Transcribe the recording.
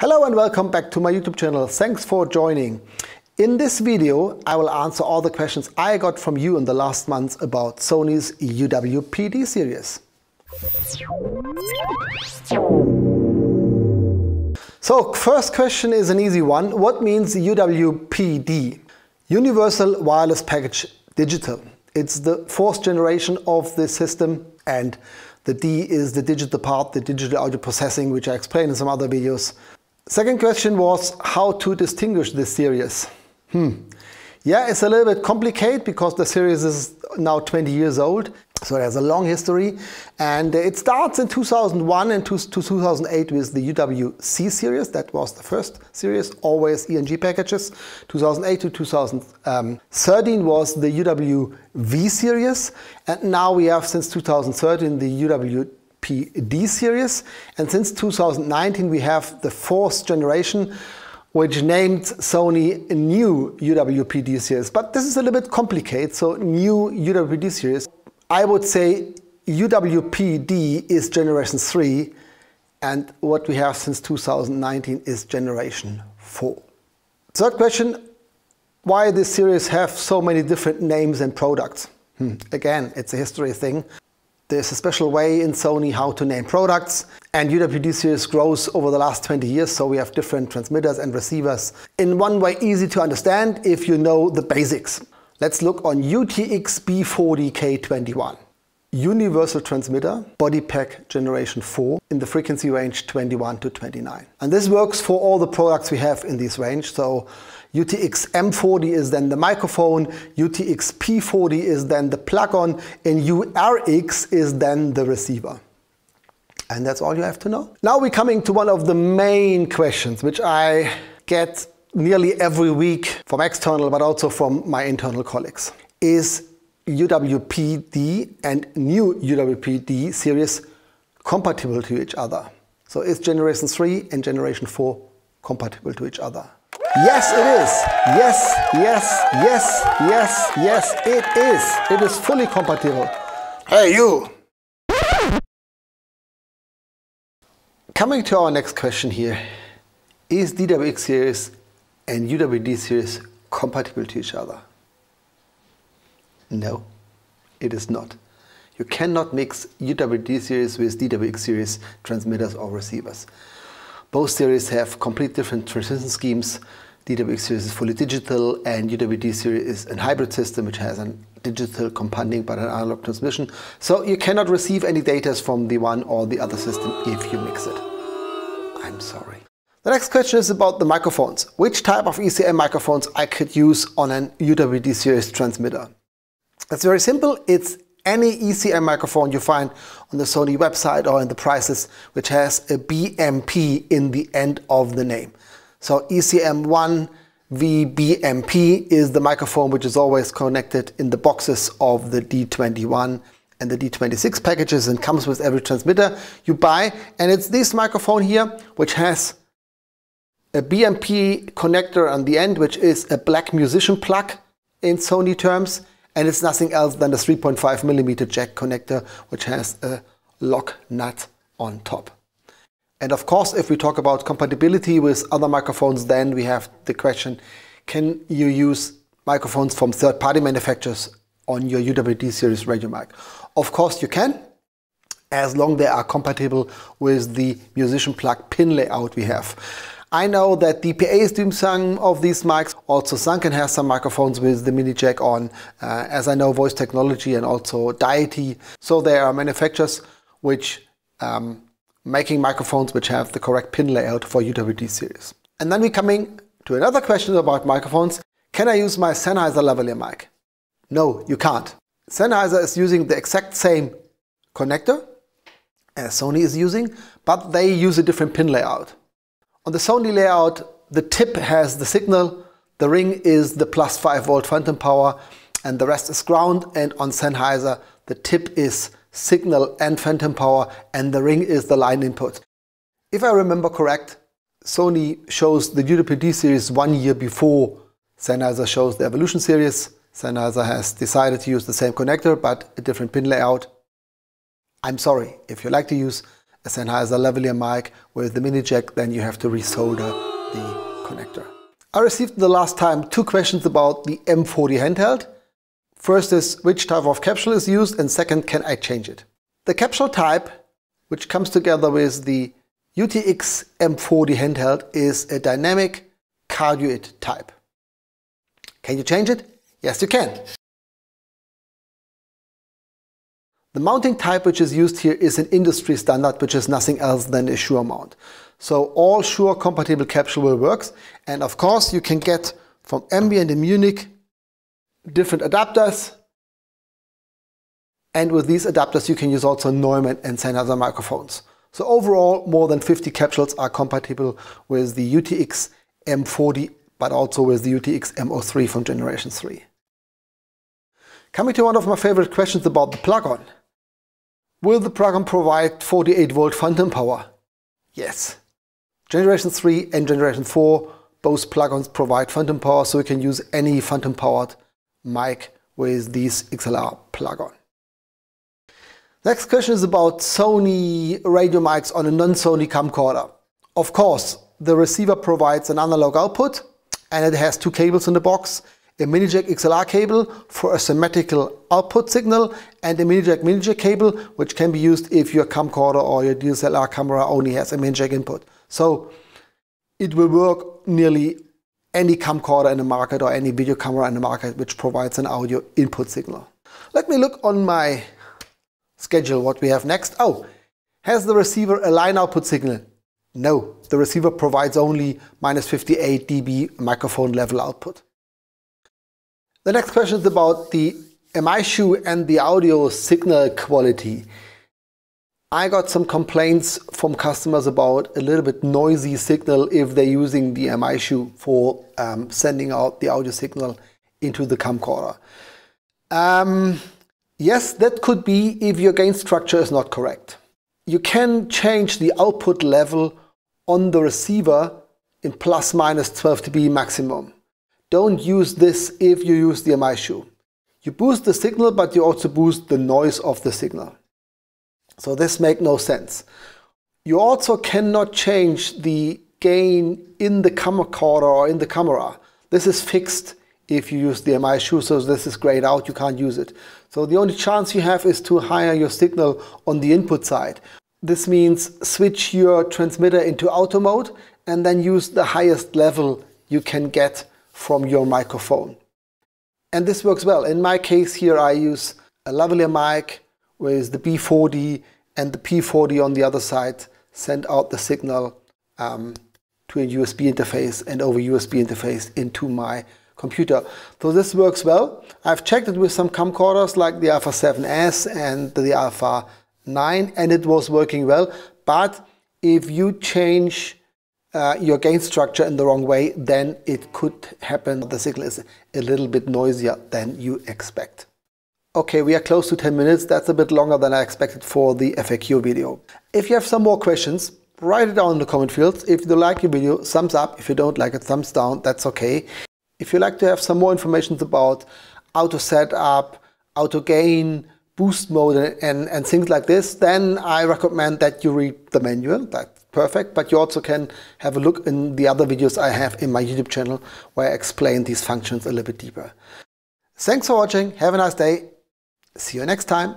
Hello and welcome back to my YouTube channel. Thanks for joining. In this video, I will answer all the questions I got from you in the last months about Sony's UWP-D series. So, first question is an easy one. What means UWP-D? Universal Wireless Package Digital. It's the fourth generation of this system, and the D is the digital part, the digital audio processing, which I explained in some other videos. Second question was how to distinguish this series. Yeah, it's a little bit complicated because the series is now 20 years old, so it has a long history, and it starts in 2001 and to 2008 with the UWC series. That was the first series, always ENG packages. 2008 to 2013 was the UWV series, and now we have since 2013 the UWP-D series, and since 2019 we have the fourth generation, which named Sony a new UWP-D series. But this is a little bit complicated, so new UWP-D series. I would say UWP-D is generation 3, and what we have since 2019 is generation 4. Third question, why this series have so many different names and products? Again, it's a history thing. There's a special way in Sony how to name products, and UWP-D series grows over the last 20 years, so we have different transmitters and receivers. In one way, easy to understand if you know the basics. Let's look on UTX-B40K21. Universal transmitter, body pack generation 4 in the frequency range 21 to 29. And this works for all the products we have in this range. So UTX-M40 is then the microphone, UTX-P40 is then the plug-on, and URX is then the receiver. And that's all you have to know. Now we're coming to one of the main questions, which I get nearly every week from external, but also from my internal colleagues. Is UWP-D and new UWP-D series compatible to each other? So is generation 3 and generation 4 compatible to each other? Yes, it is. Yes, yes, yes, yes, yes, it is. It is fully compatible. Hey, you! Coming to our next question here. Is DWX-Series and UWP-D series compatible to each other? No, it is not. You cannot mix UWP-D series with DWX-Series transmitters or receivers. Both series have complete different transmission schemes. DWX-Series is fully digital, and UWP-D series is a hybrid system which has a digital compounding but an analog transmission. So you cannot receive any data from the one or the other system if you mix it. I'm sorry. The next question is about the microphones. Which type of ECM microphones I could use on an UWP-D series transmitter? It's very simple. It's any ECM microphone you find on the Sony website or in the prices which has a BMP in the end of the name. So ECM1VBMP is the microphone which is always connected in the boxes of the D21 and the D26 packages and comes with every transmitter you buy. And it's this microphone here which has a BMP connector on the end, which is a black musician plug in Sony terms, and it's nothing else than the 3.5mm jack connector, which has a lock nut on top. And of course, if we talk about compatibility with other microphones, then we have the question, can you use microphones from third-party manufacturers on your UWP-D series radio mic? Of course you can, as long as they are compatible with the musician plug pin layout we have. I know that DPA is doing some of these mics. Also Sunken has some microphones with the mini jack on, as I know Voice Technology and also Deity. So there are manufacturers which making microphones which have the correct pin layout for UWP-D series. And then we're coming to another question about microphones. Can I use my Sennheiser lavalier mic? No, you can't. Sennheiser is using the exact same connector as Sony is using, but they use a different pin layout. On the Sony layout, the tip has the signal, the ring is the plus 5 volt phantom power, and the rest is ground. And on Sennheiser, the tip is signal and phantom power, and the ring is the line input. If I remember correct, Sony shows the UWP-D series 1 year before Sennheiser shows the Evolution series. Sennheiser has decided to use the same connector, but a different pin layout. I'm sorry, if you like to use a Sennheiser lavalier mic with the mini jack, then you have to resolder the connector. I received the last time 2 questions about the M40 handheld. First is which type of capsule is used, and second, can I change it? The capsule type, which comes together with the UTX M40 handheld, is a dynamic cardioid type. Can you change it? Yes, you can. The mounting type which is used here is an industry standard, which is nothing else than a Shure mount. So all Shure compatible capsule will work. And of course you can get from Ambient in Munich different adapters. And with these adapters you can use also Neuman and Sennheiser microphones. So overall more than 50 capsules are compatible with the UTX M40, but also with the UTX M03 from generation 3. Coming to one of my favorite questions about the plug-on. Will the plug-on provide 48 volt phantom power? Yes. Generation 3 and generation 4, both plug-ons provide phantom power, so you can use any phantom powered mic with these XLR plug-on. Next question is about Sony radio mics on a non-Sony camcorder. Of course, the receiver provides an analog output and it has 2 cables in the box. A mini jack XLR cable for a symmetrical output signal and a mini jack cable, which can be used if your camcorder or your DSLR camera only has a mini jack input. So it will work nearly any camcorder in the market or any video camera in the market which provides an audio input signal. Let me look on my schedule what we have next. Oh, has the receiver a line output signal? No, the receiver provides only -58 dB microphone level output. The next question is about the MI shoe and the audio signal quality. I got some complaints from customers about a little bit noisy signal if they're using the MI shoe for sending out the audio signal into the camcorder. Yes, that could be if your gain structure is not correct. You can change the output level on the receiver in ±12 dB maximum. Don't use this if you use the MI shoe. You boost the signal, but you also boost the noise of the signal. So this makes no sense. You also cannot change the gain in the camcorder or in the camera. This is fixed if you use the MI shoe, so this is grayed out, you can't use it. So the only chance you have is to higher your signal on the input side. This means switch your transmitter into auto mode and then use the highest level you can get from your microphone. And this works well. In my case here I use a lavalier mic with the B40 and the P40 on the other side, send out the signal to a USB interface and over USB interface into my computer. So this works well. I've checked it with some camcorders like the Alpha 7S and the Alpha 9 and it was working well. But if you change your gain structure in the wrong way, then it could happen the signal is a little bit noisier than you expect. Okay, we are close to 10 minutes. That's a bit longer than I expected for the FAQ video. If you have some more questions, write it down in the comment fields. If you like your video, thumbs up. If you don't like it, thumbs down. That's okay. If you like to have some more information about auto setup, auto gain, boost mode and things like this, then I recommend that you read the manual. That's perfect, but you also can have a look in the other videos I have in my YouTube channel where I explain these functions a little bit deeper. Thanks for watching, have a nice day, see you next time.